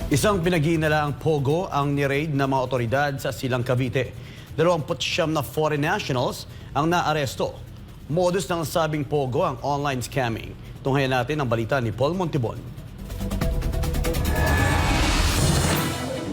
Isang pinag-iinalaang pogo ang ni-raid ng mga otoridad sa Silang Cavite. 29 na foreign nationals ang naaresto. Modus ng sabing pogo ang online scamming. Tunghayan natin ang balita ni Paul Montibon.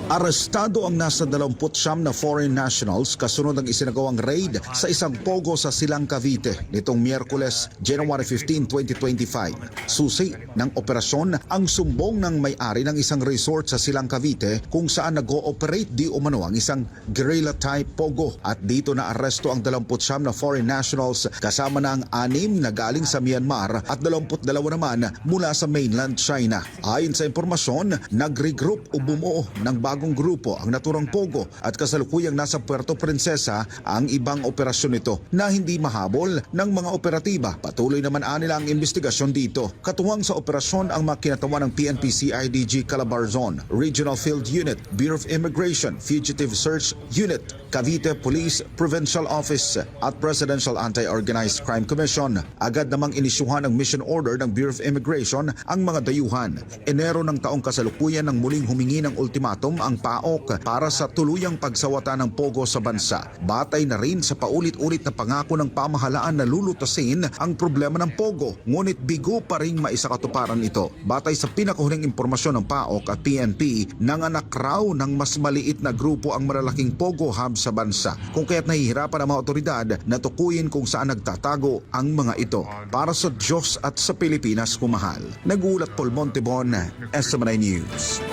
Arestado ang nasa 29 na foreign nationals kasunod ng isinagawang raid sa isang pogo sa Silang Cavite nitong Miyerkules, January 15, 2025. Susi ng operasyon ang sumbong ng may-ari ng isang resort sa Silang Cavite kung saan nag-ooperate di umano ang isang guerrilla-type pogo at dito na aresto ang 29 na foreign nationals kasama na ang 6 na galing sa Myanmar at 22 naman mula sa mainland China. Ayon sa impormasyon, nag-regroup o bumuo ng bagong grupo ang naturang pogo at kasalukuyang nasa Puerto Princesa ang ibang operasyon nito na hindi mahabol ng mga operatiba. Patuloy naman nila ang investigasyon dito. Katuwang sa operasyon ang makinatawan ng PNP CIDG Calabarzon, Regional Field Unit, Bureau of Immigration, Fugitive Search Unit, Cavite Police Provincial Office at Presidential Anti-Organized Crime Commission. Agad namang inisyuhan ng mission order ng Bureau of Immigration ang mga dayuhan. Enero ng taong kasalukuyan nang muling humingi ng ultimatum ang PAOK para sa tuluyang pagsawata ng pogo sa bansa. Batay na rin sa paulit-ulit na pangako ng pamahalaan na lulutasin ang problema ng pogo, ngunit bigo pa ring maisakatuparan ito. Batay sa pinakahuling impormasyon ng PAOK at PNP, nanganak raw ng mas maliit na grupo ang malalaking pogo hub sa bansa, kung kaya't nahihirapan ang mga otoridad na tukuyin kung saan nagtatago ang mga ito. Para sa Diyos at sa Pilipinas kumahal. Nag-uulat Paul Montibon, SMNI News.